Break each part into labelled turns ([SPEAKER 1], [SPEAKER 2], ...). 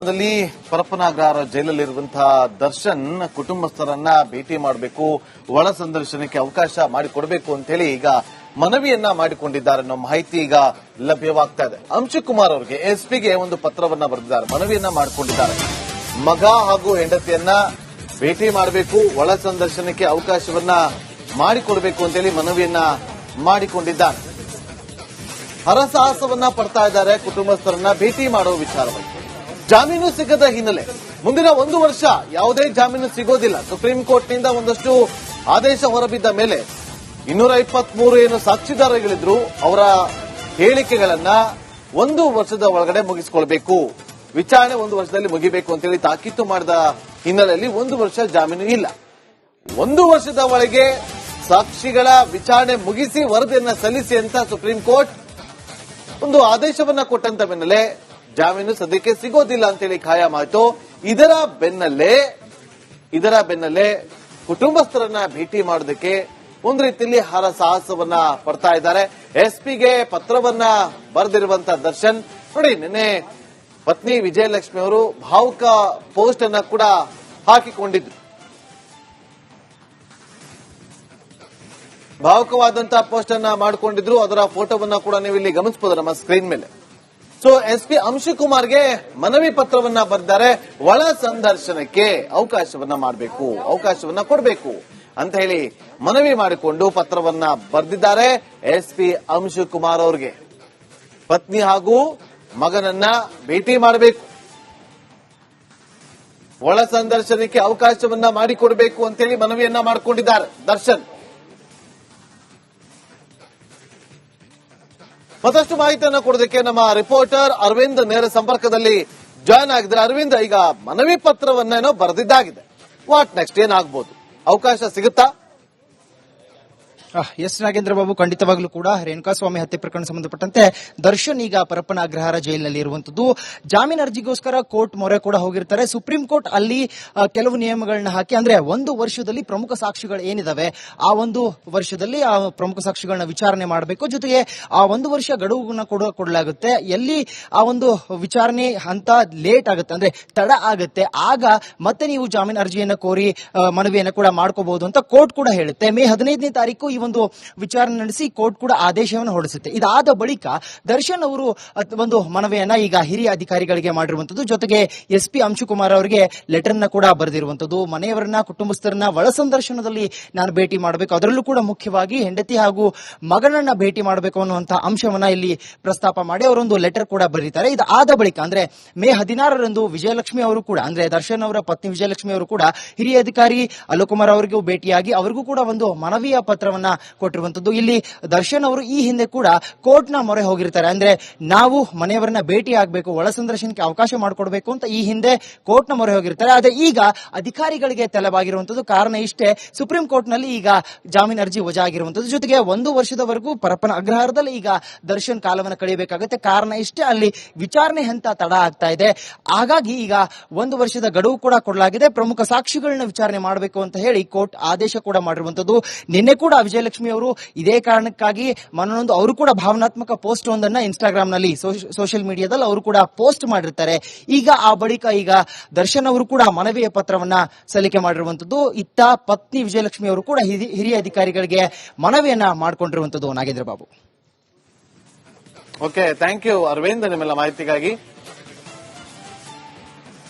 [SPEAKER 1] ಪ್ರಕರಣದಲ್ಲಿ ಪರಪ್ಪನಗ್ರಹಾರ ಜೈಲಲ್ಲಿರುವಂತಹ ದರ್ಶನ್ ಕುಟುಂಬಸ್ಥರನ್ನ ಭೇಟಿ ಮಾಡಬೇಕು, ಒಳ ಸಂದರ್ಶನಕ್ಕೆ ಅವಕಾಶ ಮಾಡಿಕೊಡಬೇಕು ಅಂತ ಹೇಳಿ ಈಗ ಮನವಿಯನ್ನ ಮಾಡಿಕೊಂಡಿದ್ದಾರೆ ಅನ್ನೋ ಮಾಹಿತಿ ಈಗ ಲಭ್ಯವಾಗ್ತಾ ಇದೆ. ಅಂಶುಕುಮಾರ್ ಅವರಿಗೆ ಎಸ್ಪಿಗೆ ಒಂದು ಪತ್ರವನ್ನ ಬರೆದಿದ್ದಾರೆ, ಮನವಿಯನ್ನ ಮಾಡಿಕೊಂಡಿದ್ದಾರೆ. ಮಗ ಹಾಗೂ ಹೆಂಡತಿಯನ್ನ ಭೇಟಿ ಮಾಡಬೇಕು, ಒಳ ಸಂದರ್ಶನಕ್ಕೆ ಅವಕಾಶವನ್ನ ಮಾಡಿಕೊಡಬೇಕು ಅಂತೇಳಿ ಮನವಿಯನ್ನ ಮಾಡಿಕೊಂಡಿದ್ದಾರೆ. ಹರಸಾಹಸವನ್ನ ಪಡ್ತಾ ಇದ್ದಾರೆ ಕುಟುಂಬಸ್ಥರನ್ನ ಭೇಟಿ ಮಾಡೋ ವಿಚಾರವಾಗಿ. ಜಾಮೀನು ಸಿಗದ ಹಿನ್ನೆಲೆ ಮುಂದಿನ 1 ವರ್ಷ ಯಾವುದೇ ಜಾಮೀನು ಸಿಗೋದಿಲ್ಲ. ಸುಪ್ರೀಂ ಕೋರ್ಟ್ನಿಂದ ಒಂದಷ್ಟು ಆದೇಶ ಹೊರಬಿದ್ದ ಮೇಲೆ 223 ಏನು ಸಾಕ್ಷಿದಾರಗಳಿದ್ರು ಅವರ ಹೇಳಿಕೆಗಳನ್ನ 1 ವರ್ಷದ ಒಳಗಡೆ ಮುಗಿಸಿಕೊಳ್ಬೇಕು, ವಿಚಾರಣೆ 1 ವರ್ಷದಲ್ಲಿ ಮುಗಿಬೇಕು ಅಂತೇಳಿ ತಾಕೀತು ಮಾಡಿದ ಹಿನ್ನೆಲೆಯಲ್ಲಿ 1 ವರ್ಷ ಜಾಮೀನು ಇಲ್ಲ. 1 ವರ್ಷದ ಒಳಗೆ ಸಾಕ್ಷಿಗಳ ವಿಚಾರಣೆ ಮುಗಿಸಿ ವರದಿಯನ್ನ ಸಲ್ಲಿಸಿ ಅಂತ ಸುಪ್ರೀಂ ಕೋರ್ಟ್ ಒಂದು ಆದೇಶವನ್ನ ಕೊಟ್ಟಂತ ಬೆನ್ನಲ್ಲೇ ಜಾಮೀನು ಸದ್ಯಕ್ಕೆ ಸಿಗೋದಿಲ್ಲ ಅಂತೇಳಿ ಖಾಯಮಾಯಿತು. ಇದರ ಬೆನ್ನಲ್ಲೇ ಕುಟುಂಬಸ್ಥರನ್ನ ಭೇಟಿ ಮಾಡೋದಕ್ಕೆ ಒಂದು ರೀತಿಯಲ್ಲಿ ಹರಸಾಹಸವನ್ನ ಪಡ್ತಾ ಇದ್ದಾರೆ. ಎಸ್ಪಿಗೆ ಪತ್ರವನ್ನ ಬರೆದಿರುವಂತಹ ದರ್ಶನ್ ನೋಡಿ, ನಿನ್ನೆ ಪತ್ನಿ ವಿಜಯಲಕ್ಷ್ಮಿ ಅವರು ಭಾವುಕ ಪೋಸ್ಟ್ ಅನ್ನ ಕೂಡ ಹಾಕಿಕೊಂಡಿದ್ರು. ಭಾವುಕವಾದಂತಹ ಪೋಸ್ಟ್ ಅನ್ನ ಮಾಡಿಕೊಂಡಿದ್ರು. ಅದರ ಫೋಟೋವನ್ನ ಕೂಡ ನೀವು ಇಲ್ಲಿ ಗಮನಿಸಬಹುದು ನಮ್ಮ ಸ್ಕ್ರೀನ್ ಮೇಲೆ. ಸೊ ಎಸ್ಪಿ ಅಂಶುಕುಮಾರ್ಗೆ ಮನವಿ ಪತ್ರವನ್ನ ಬರೆದಿದ್ದಾರೆ, ಒಳ ಸಂದರ್ಶನಕ್ಕೆ ಅವಕಾಶವನ್ನ ಮಾಡಬೇಕು, ಅವಕಾಶವನ್ನ ಕೊಡಬೇಕು ಅಂತ ಹೇಳಿ ಮನವಿ ಮಾಡಿಕೊಂಡು ಪತ್ರವನ್ನ ಬರೆದಿದ್ದಾರೆ. ಎಸ್ಪಿ ಅಂಶುಕುಮಾರ್ ಅವರಿಗೆ ಪತ್ನಿ ಹಾಗೂ ಮಗನನ್ನ ಭೇಟಿ ಮಾಡಬೇಕು, ಒಳ ಸಂದರ್ಶನಕ್ಕೆ ಅವಕಾಶವನ್ನ ಮಾಡಿಕೊಡಬೇಕು ಅಂತೇಳಿ ಮನವಿಯನ್ನ ಮಾಡಿಕೊಂಡಿದ್ದಾರೆ ದರ್ಶನ್. ಮತ್ತಷ್ಟು ಮಾಹಿತಿಯನ್ನು ಕೊಡೋದಕ್ಕೆ ನಮ್ಮ ರಿಪೋರ್ಟರ್ ಅರವಿಂದ್ ನೇರ ಸಂಪರ್ಕದಲ್ಲಿ ಜಾಯ್ನ್ ಆಗಿದ್ದಾರೆ. ಅರವಿಂದ್, ಈಗ ಮನವಿ ಪತ್ರವನ್ನೇನೋ ಬರೆದಿದ್ದಾಗಿದೆ, ವಾಟ್ ನೆಕ್ಸ್ಟ್, ಏನಾಗಬಹುದು? ಅವಕಾಶ ಸಿಗುತ್ತಾ?
[SPEAKER 2] ಎಸ್ ನಾಗೇಂದ್ರ ಬಾಬು, ಖಂಡಿತವಾಗ್ಲೂ ಕೂಡ ರೇಣುಕಾಸ್ವಾಮಿ ಹತ್ಯೆ ಪ್ರಕರಣ ಸಂಬಂಧಪಟ್ಟಂತೆ ದರ್ಶನ್ ಈಗ ಪರಪ್ಪನಗ್ರಹಾರ ಜೈಲಿನಲ್ಲಿ ಇರುವಂತದ್ದು. ಜಾಮೀನು ಅರ್ಜಿಗೋಸ್ಕರ ಕೋರ್ಟ್ ಮೊರೆ ಕೂಡ ಹೋಗಿರ್ತಾರೆ. ಸುಪ್ರೀಂ ಕೋರ್ಟ್ ಅಲ್ಲಿ ಕೆಲವು ನಿಯಮಗಳನ್ನ ಹಾಕಿ, ಅಂದ್ರೆ 1 ವರ್ಷದಲ್ಲಿ ಪ್ರಮುಖ ಸಾಕ್ಷಿಗಳು ಏನಿದಾವೆ ಆ 1 ವರ್ಷದಲ್ಲಿ ಆ ಪ್ರಮುಖ ಸಾಕ್ಷಿಗಳನ್ನ ವಿಚಾರಣೆ ಮಾಡಬೇಕು. ಜೊತೆಗೆ ಆ 1 ವರ್ಷ ಗಡುವನ್ನ ಕೊಡಲಾಗುತ್ತೆ. ಎಲ್ಲಿ ಆ ಒಂದು ವಿಚಾರಣೆ ಹಂತ ಲೇಟ್ ಆಗುತ್ತೆ, ಅಂದ್ರೆ ತಡ ಆಗುತ್ತೆ, ಆಗ ಮತ್ತೆ ನೀವು ಜಾಮೀನು ಅರ್ಜಿಯನ್ನ ಕೋರಿ ಮನವಿಯನ್ನ ಕೂಡ ಮಾಡ್ಕೋಬಹುದು ಅಂತ ಕೋರ್ಟ್ ಕೂಡ ಹೇಳುತ್ತೆ. ಮೇ 15ನೇ ತಾರೀಕು ಈ ಒಂದು ವಿಚಾರಣೆ ನಡೆಸಿ ಕೋರ್ಟ್ ಕೂಡ ಆದೇಶವನ್ನು ಹೊರಡಿಸುತ್ತೆ. ಇದಾದ ಬಳಿಕ ದರ್ಶನ್ ಅವರು ಒಂದು ಮನವಿಯನ್ನ ಈಗ ಹಿರಿಯ ಅಧಿಕಾರಿಗಳಿಗೆ ಮಾಡಿರುವಂತದ್ದು. ಜೊತೆಗೆ ಎಸ್ಪಿ ಅಂಶುಕುಮಾರ್ ಅವರಿಗೆ ಲೆಟರ್ ನ ಕೂಡ ಬರೆದಿರುವಂತದ್ದು. ಮನೆಯವರನ್ನ, ಕುಟುಂಬಸ್ಥರನ್ನ ಒಳ ಸಂದರ್ಶನದಲ್ಲಿ ನಾನು ಭೇಟಿ ಮಾಡಬೇಕು, ಅದರಲ್ಲೂ ಕೂಡ ಮುಖ್ಯವಾಗಿ ಹೆಂಡತಿ ಹಾಗೂ ಮಗನನ್ನ ಭೇಟಿ ಮಾಡಬೇಕು ಅನ್ನುವಂತಹ ಅಂಶವನ್ನ ಇಲ್ಲಿ ಪ್ರಸ್ತಾಪ ಮಾಡಿ ಅವರೊಂದು ಲೆಟರ್ ಕೂಡ ಬರೀತಾರೆ. ಇದಾದ ಬಳಿಕ ಅಂದ್ರೆ ಮೇ 16ರಂದು ವಿಜಯಲಕ್ಷ್ಮಿ ಅವರು ಕೂಡ, ಅಂದ್ರೆ ದರ್ಶನ್ ಅವರ ಪತ್ನಿ ವಿಜಯಲಕ್ಷ್ಮಿ ಅವರು ಕೂಡ ಹಿರಿಯ ಅಧಿಕಾರಿ ಅಲೋಕುಮಾರ್ ಅವರಿಗೂ ಭೇಟಿಯಾಗಿ ಅವರಿಗೂ ಕೂಡ ಒಂದು ಮನವಿಯ ಪತ್ರವನ್ನ ಕೊಟ್ಟಿರುವಂತದ್ದು. ಇಲ್ಲಿ ದರ್ಶನ್ ಅವರು ಈ ಹಿಂದೆ ಕೂಡ ಕೋರ್ಟ್ ನ ಮೊರೆ ಹೋಗಿರ್ತಾರೆ. ಅಂದ್ರೆ ನಾವು ಮನೆಯವರನ್ನ ಭೇಟಿ ಆಗಬೇಕು, ಒಳ ಸಂದರ್ಶನಕ್ಕೆ ಅವಕಾಶ ಮಾಡಿಕೊಡ್ಬೇಕು ಅಂತ ಈ ಹಿಂದೆ ಕೋರ್ಟ್ ನ ಮೊರೆ ಹೋಗಿರ್ತಾರೆ. ಆದ್ರೆ ಈಗ ಅಧಿಕಾರಿಗಳಿಗೆ ತಲೆಬಾಗಿರುವಂತದ್ದು. ಕಾರಣ ಇಷ್ಟೇ, ಸುಪ್ರೀಂ ಕೋರ್ಟ್ ನಲ್ಲಿ ಈಗ ಜಾಮೀನು ಅರ್ಜಿ ವಜಾ ಆಗಿರುವಂತದ್ದು. ಜೊತೆಗೆ 1 ವರ್ಷದವರೆಗೂ ಪರಪ್ಪನ ಅಗ್ರಹಾರದಲ್ಲಿ ಈಗ ದರ್ಶನ್ ಕಾಲವನ್ನು ಕಳೆಯಬೇಕಾಗುತ್ತೆ. ಕಾರಣ ಇಷ್ಟೇ, ಅಲ್ಲಿ ವಿಚಾರಣೆ ಹಂತ ತಡ ಆಗ್ತಾ ಇದೆ. ಹಾಗಾಗಿ ಈಗ 1 ವರ್ಷದ ಗಡುವು ಕೂಡ ಕೊಡಲಾಗಿದೆ. ಪ್ರಮುಖ ಸಾಕ್ಷಿಗಳನ್ನ ವಿಚಾರಣೆ ಮಾಡಬೇಕು ಅಂತ ಹೇಳಿ ಕೋರ್ಟ್ ಆದೇಶ ಕೂಡ ಮಾಡಿರುವಂತದ್ದು. ನಿನ್ನೆ ಕೂಡ ವಿಜಯಲಕ್ಷ್ಮಿ ಅವರು ಇದೇ ಕಾರಣಕ್ಕಾಗಿ ಮನನೊಂದು ಅವರು ಕೂಡ ಭಾವನಾತ್ಮಕ ಪೋಸ್ಟ್ ಒಂದನ್ನ ಇನ್ಸ್ಟಾಗ್ರಾಮ್ ನಲ್ಲಿ, ಸೋಷಿಯಲ್ ಮೀಡಿಯಾದಲ್ಲಿ ಅವರು ಕೂಡ ಪೋಸ್ಟ್ ಮಾಡಿರ್ತಾರೆ. ಈಗ ಆ ಬಳಿಕ ಈಗ ದರ್ಶನ್ ಅವರು ಕೂಡ ಮನವಿಯ ಪತ್ರವನ್ನ ಸಲ್ಲಿಕೆ ಮಾಡಿರುವಂತದ್ದು. ಇತ್ತ ಪತ್ನಿ ವಿಜಯಲಕ್ಷ್ಮಿ ಅವರು ಕೂಡ ಹಿರಿಯ ಅಧಿಕಾರಿಗಳಿಗೆ ಮನವಿಯನ್ನ ಮಾಡಿಕೊಂಡಿರುವಂತದ್ದು. Nagendra Babu.
[SPEAKER 1] Okay, thank you Aravind ನಿಮ್ಮೆಲ್ಲ ಮಾಹಿತಿಗಾಗಿ.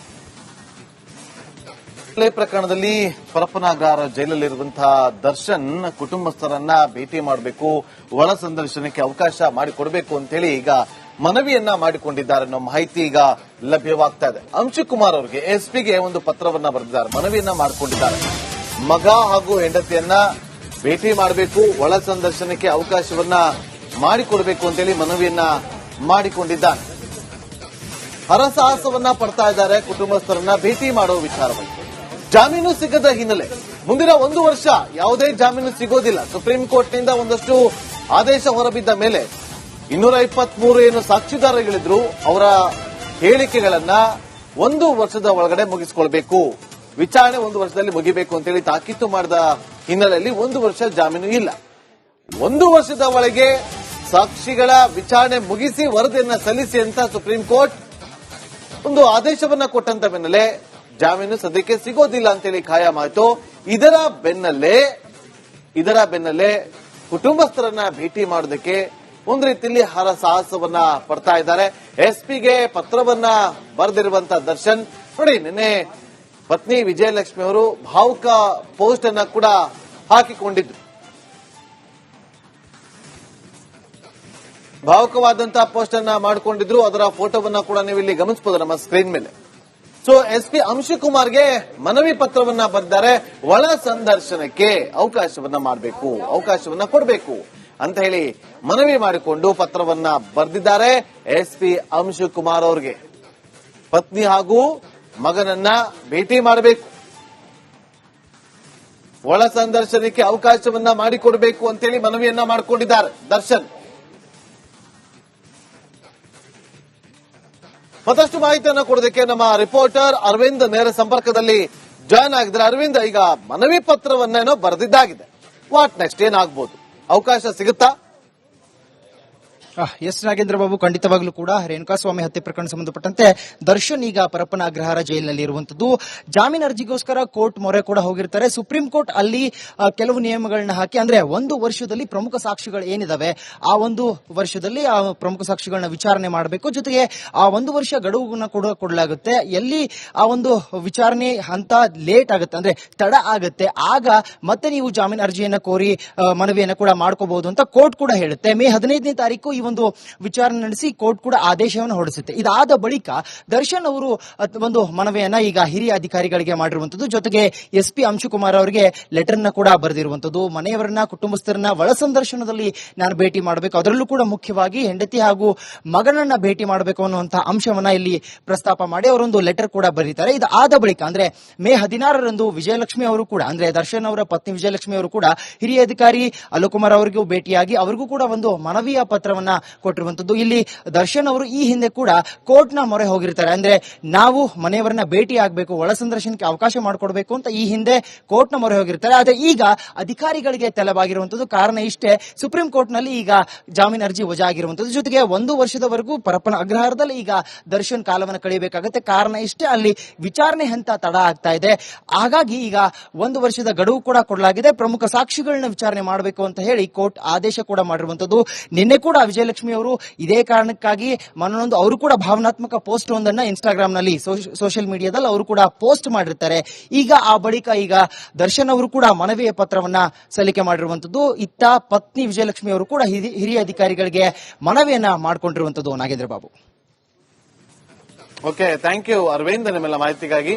[SPEAKER 1] ಪ್ರಕರಣದಲ್ಲಿ ಪರಪ್ಪನಗ್ರಹಾರ ಜೈಲಲ್ಲಿರುವಂತಹ ದರ್ಶನ್ ಕುಟುಂಬಸ್ಥರನ್ನ ಭೇಟಿ ಮಾಡಬೇಕು, ಒಳ ಸಂದರ್ಶನಕ್ಕೆ ಅವಕಾಶ ಮಾಡಿಕೊಡಬೇಕು ಅಂತ ಹೇಳಿ ಈಗ ಮನವಿಯನ್ನ ಮಾಡಿಕೊಂಡಿದ್ದಾರೆ ಅನ್ನೋ ಮಾಹಿತಿ ಈಗ ಲಭ್ಯವಾಗ್ತಾ ಇದೆ. ಅಂಶುಕುಮಾರ್ ಅವರಿಗೆ ಎಸ್ಪಿಗೆ ಒಂದು ಪತ್ರವನ್ನ ಬರೆದಿದ್ದಾರೆ, ಮನವಿಯನ್ನ ಮಾಡಿಕೊಂಡಿದ್ದಾರೆ. ಮಗ ಹಾಗೂ ಹೆಂಡತಿಯನ್ನ ಭೇಟಿ ಮಾಡಬೇಕು, ಒಳ ಸಂದರ್ಶನಕ್ಕೆ ಅವಕಾಶವನ್ನ ಮಾಡಿಕೊಡಬೇಕು ಅಂತೇಳಿ ಮನವಿಯನ್ನ ಮಾಡಿಕೊಂಡಿದ್ದಾರೆ. ಹರಸಾಹಸವನ್ನ ಪಡ್ತಾ ಇದ್ದಾರೆ ಕುಟುಂಬಸ್ಥರನ್ನ ಭೇಟಿ ಮಾಡೋ ವಿಚಾರವಾಗಿ. ಜಾಮೀನು ಸಿಗದ ಹಿನ್ನೆಲೆ ಮುಂದಿನ 1 ವರ್ಷ ಯಾವುದೇ ಜಾಮೀನು ಸಿಗೋದಿಲ್ಲ. ಸುಪ್ರೀಂ ಕೋರ್ಟ್ನಿಂದ ಒಂದಷ್ಟು ಆದೇಶ ಹೊರಬಿದ್ದ ಮೇಲೆ 223 ಏನು ಸಾಕ್ಷಿದಾರಗಳಿದ್ರು ಅವರ ಹೇಳಿಕೆಗಳನ್ನ 1 ವರ್ಷದ ಒಳಗಡೆ ಮುಗಿಸಿಕೊಳ್ಬೇಕು, ವಿಚಾರಣೆ 1 ವರ್ಷದಲ್ಲಿ ಮುಗಿಬೇಕು ಅಂತೇಳಿ ತಾಕೀತು ಮಾಡಿದ ಹಿನ್ನೆಲೆಯಲ್ಲಿ 1 ವರ್ಷ ಜಾಮೀನು ಇಲ್ಲ. 1 ವರ್ಷದ ಒಳಗೆ ಸಾಕ್ಷಿಗಳ ವಿಚಾರಣೆ ಮುಗಿಸಿ ವರದಿಯನ್ನ ಸಲ್ಲಿಸಿ ಅಂತ ಸುಪ್ರೀಂ ಕೋರ್ಟ್ ಒಂದು ಆದೇಶವನ್ನ ಕೊಟ್ಟಂತ ಬೆನ್ನಲ್ಲೇ ಜಾಮೀನು ಸದ್ಯಕ್ಕೆ ಸಿಗೋದಿಲ್ಲ ಅಂತೇಳಿ ಖಾಯಂ ಆಯ್ತು. ಇದರ ಬೆನ್ನಲ್ಲೇ ಕುಟುಂಬಸ್ಥರನ್ನ ಭೇಟಿ ಮಾಡೋದಕ್ಕೆ ಒಂದು ರೀತಿಯಲ್ಲಿ ಹರಸಾಹಸವನ್ನ ಪಡ್ತಾ ಇದ್ದಾರೆ. ಎಸ್ಪಿಗೆ ಪತ್ರವನ್ನ ಬರೆದಿರುವಂತ ದರ್ಶನ್ ನೋಡಿ, ನಿನ್ನೆ ಪತ್ನಿ ವಿಜಯಲಕ್ಷ್ಮಿ ಅವರು ಭಾವುಕ ಪೋಸ್ಟ್ ಅನ್ನ ಕೂಡ ಹಾಕಿಕೊಂಡಿದ್ರು. ಭಾವುಕವಾದಂತಹ ಪೋಸ್ಟ್ ಅನ್ನ ಮಾಡಿಕೊಂಡಿದ್ರು. ಅದರ ಫೋಟೋವನ್ನ ಕೂಡ ನೀವು ಇಲ್ಲಿ ಗಮನಿಸಬಹುದು ನಮ್ಮ ಸ್ಕ್ರೀನ್ ಮೇಲೆ. ಸೊ ಎಸ್ಪಿ ಅಂಶುಕುಮಾರ್ಗೆ ಮನವಿ ಪತ್ರವನ್ನ ಬರೆದಿದ್ದಾರೆ. ಒಳ ಸಂದರ್ಶನಕ್ಕೆ ಅವಕಾಶವನ್ನ ಮಾಡಬೇಕು, ಅವಕಾಶವನ್ನ ಕೊಡಬೇಕು ಅಂತ ಹೇಳಿ ಮನವಿ ಮಾಡಿಕೊಂಡು ಪತ್ರವನ್ನ ಬರೆದಿದ್ದಾರೆ ಎಸ್ಪಿ ಅಂಶುಕುಮಾರ್ ಅವರಿಗೆ. ಪತ್ನಿ ಹಾಗೂ ಮಗನನ್ನ ಭೇಟಿ ಮಾಡಬೇಕು, ಒಳ ಸಂದರ್ಶನಕ್ಕೆ ಅವಕಾಶವನ್ನ ಮಾಡಿಕೊಡಬೇಕು ಅಂತೇಳಿ ಮನವಿಯನ್ನ ಮಾಡಿಕೊಂಡಿದ್ದಾರೆ ದರ್ಶನ್. ಮತ್ತಷ್ಟು ಮಾಹಿತಿಯನ್ನು ಕೊಡೋದಕ್ಕೆ ನಮ್ಮ ರಿಪೋರ್ಟರ್ ಅರವಿಂದ್ ನೇರ ಸಂಪರ್ಕದಲ್ಲಿ ಜಾಯ್ನ್ ಆಗಿದ್ದಾರೆ. ಅರವಿಂದ್, ಈಗ ಮನವಿ ಪತ್ರವನ್ನೇನೋ ಬರೆದಿದ್ದಾಗಿದೆ, ವಾಟ್ ನೆಕ್ಸ್ಟ್ ಏನಾಗಬಹುದು? ಅವಕಾಶ ಸಿಗುತ್ತಾ?
[SPEAKER 2] ಎಸ್ ನಾಗೇಂದ್ರ ಬಾಬು, ಖಂಡಿತವಾಗ್ಲೂ ಕೂಡ ರೇಣುಕಾಸ್ವಾಮಿ ಹತ್ಯೆ ಪ್ರಕರಣ ಸಂಬಂಧಪಟ್ಟಂತೆ ದರ್ಶನ್ ಈಗ ಪರಪ್ಪನ ಅಗ್ರಹಾರ ಜೈಲಿನಲ್ಲಿ ಇರುವಂತದ್ದು. ಜಾಮೀನು ಅರ್ಜಿಗೋಸ್ಕರ ಕೋರ್ಟ್ ಮೊರೆ ಕೂಡ ಹೋಗಿರ್ತಾರೆ. ಸುಪ್ರೀಂ ಕೋರ್ಟ್ ಅಲ್ಲಿ ಕೆಲವು ನಿಯಮಗಳನ್ನ ಹಾಕಿ, ಅಂದ್ರೆ 1 ವರ್ಷದಲ್ಲಿ ಪ್ರಮುಖ ಸಾಕ್ಷಿಗಳು ಏನಿದಾವೆ ಆ 1 ವರ್ಷದಲ್ಲಿ ಆ ಪ್ರಮುಖ ಸಾಕ್ಷಿಗಳನ್ನ ವಿಚಾರಣೆ ಮಾಡಬೇಕು. ಜೊತೆಗೆ ಆ 1 ವರ್ಷ ಗಡುವನ್ನ ಕೂಡ ಕೊಡಲಾಗುತ್ತೆ. ಎಲ್ಲಿ ಆ ಒಂದು ವಿಚಾರಣೆ ಹಂತ ಲೇಟ್ ಆಗುತ್ತೆ, ಅಂದ್ರೆ ತಡ ಆಗುತ್ತೆ, ಆಗ ಮತ್ತೆ ನೀವು ಜಾಮೀನು ಅರ್ಜಿಯನ್ನ ಕೋರಿ ಮನವಿಯನ್ನ ಕೂಡ ಮಾಡ್ಕೋಬಹುದು ಅಂತ ಕೋರ್ಟ್ ಕೂಡ ಹೇಳುತ್ತೆ. ಮೇ 15ನೇ ತಾರೀಕು ಈ ಒಂದು ವಿಚಾರಣೆ ನಡೆಸಿ ಕೋರ್ಟ್ ಕೂಡ ಆದೇಶವನ್ನು ಹೊರಡಿಸುತ್ತೆ. ಇದಾದ ಬಳಿಕ ದರ್ಶನ್ ಅವರು ಒಂದು ಮನವಿಯನ್ನ ಈಗ ಹಿರಿಯ ಅಧಿಕಾರಿಗಳಿಗೆ ಮಾಡಿರುವಂತದ್ದು. ಜೊತೆಗೆ ಎಸ್ಪಿ ಅಂಶುಕುಮಾರ್ ಅವರಿಗೆ ಲೆಟರ್ ನ ಕೂಡ ಬರೆದಿರುವಂತದ್ದು. ಮನೆಯವರನ್ನ, ಕುಟುಂಬಸ್ಥರನ್ನ ಒಳ ಸಂದರ್ಶನದಲ್ಲಿ ನಾನು ಭೇಟಿ ಮಾಡಬೇಕು, ಅದರಲ್ಲೂ ಕೂಡ ಮುಖ್ಯವಾಗಿ ಹೆಂಡತಿ ಹಾಗೂ ಮಗನನ್ನ ಭೇಟಿ ಮಾಡಬೇಕು ಅನ್ನುವಂತಹ ಅಂಶವನ್ನ ಇಲ್ಲಿ ಪ್ರಸ್ತಾಪ ಮಾಡಿ ಅವರೊಂದು ಲೆಟರ್ ಕೂಡ ಬರೀತಾರೆ. ಇದಾದ ಬಳಿಕ ಅಂದ್ರೆ ಮೇ 16ರಂದು ವಿಜಯಲಕ್ಷ್ಮಿ ಅವರು ಕೂಡ, ಅಂದ್ರೆ ದರ್ಶನ್ ಅವರ ಪತ್ನಿ ವಿಜಯಲಕ್ಷ್ಮಿ ಅವರು ಕೂಡ ಹಿರಿಯ ಅಧಿಕಾರಿ ಅಲೋಕುಮಾರ್ ಅವರಿಗೂ ಭೇಟಿಯಾಗಿ ಅವರಿಗೂ ಕೂಡ ಒಂದು ಮನವಿಯ ಪತ್ರವನ್ನ ಕೊಟ್ಟಿರುವಂತದ್ದು. ಇಲ್ಲಿ ದರ್ಶನ್ ಅವರು ಈ ಹಿಂದೆ ಕೂಡ ಕೋರ್ಟ್ ನ ಮೊರೆ ಹೋಗಿರ್ತಾರೆ. ಅಂದ್ರೆ ನಾವು ಮನೆಯವರನ್ನ ಭೇಟಿ ಆಗಬೇಕು, ಒಳ ಸಂದರ್ಶನಕ್ಕೆ ಅವಕಾಶ ಮಾಡಿಕೊಡ್ಬೇಕು ಅಂತ ಈ ಹಿಂದೆ ಕೋರ್ಟ್ ನ ಮೊರೆ ಹೋಗಿರ್ತಾರೆ. ಆದ್ರೆ ಈಗ ಅಧಿಕಾರಿಗಳಿಗೆ ತಲೆಬಾಗಿರುವಂತದ್ದು. ಕಾರಣ ಇಷ್ಟೇ, ಸುಪ್ರೀಂ ಕೋರ್ಟ್ ನಲ್ಲಿ ಈಗ ಜಾಮೀನು ಅರ್ಜಿ ವಜಾ ಆಗಿರುವಂತದ್ದು. ಜೊತೆಗೆ 1 ವರ್ಷದವರೆಗೂ ಪರಪ್ಪನ ಅಗ್ರಹಾರದಲ್ಲಿ ಈಗ ದರ್ಶನ್ ಕಾಲವನ್ನು ಕಳೆಯಬೇಕಾಗುತ್ತೆ. ಕಾರಣ ಇಷ್ಟೇ, ಅಲ್ಲಿ ವಿಚಾರಣೆ ಹಂತ ತಡ ಆಗ್ತಾ ಇದೆ. ಹಾಗಾಗಿ ಈಗ 1 ವರ್ಷದ ಗಡುವು ಕೂಡ ಕೊಡಲಾಗಿದೆ. ಪ್ರಮುಖ ಸಾಕ್ಷಿಗಳನ್ನ ವಿಚಾರಣೆ ಮಾಡಬೇಕು ಅಂತ ಹೇಳಿ ಕೋರ್ಟ್ ಆದೇಶ ಕೂಡ ಮಾಡಿರುವಂತದ್ದು. ನಿನ್ನೆ ಕೂಡ ವಿಜಯಲಕ್ಷ್ಮಿ ಅವರು ಇದೇ ಕಾರಣಕ್ಕಾಗಿ ಮನನೊಂದು ಅವರು ಕೂಡ ಭಾವನಾತ್ಮಕ ಪೋಸ್ಟ್ ಒಂದನ್ನ ಇನ್ಸ್ಟಾಗ್ರಾಮ್ ನಲ್ಲಿ, ಸೋಷಿಯಲ್ ಮೀಡಿಯಾದಲ್ಲಿ ಅವರು ಕೂಡ ಪೋಸ್ಟ್ ಮಾಡಿರ್ತಾರೆ. ಈಗ ಆ ಬಳಿಕ ಈಗ ದರ್ಶನ್ ಅವರು ಕೂಡ ಮನವಿಯ ಪತ್ರವನ್ನ ಸಲ್ಲಿಕೆ ಮಾಡಿರುವಂತದ್ದು. ಇತ್ತ ಪತ್ನಿ ವಿಜಯಲಕ್ಷ್ಮಿ ಅವರು ಕೂಡ ಹಿರಿಯ ಅಧಿಕಾರಿಗಳಿಗೆ ಮನವಿಯನ್ನ ಮಾಡಿಕೊಂಡಿರುವಂತದ್ದು. Nagendra Babu.
[SPEAKER 1] Okay, thank you Aravind ನಿಮ್ಮೆಲ್ಲ ಮಾಹಿತಿಗಾಗಿ.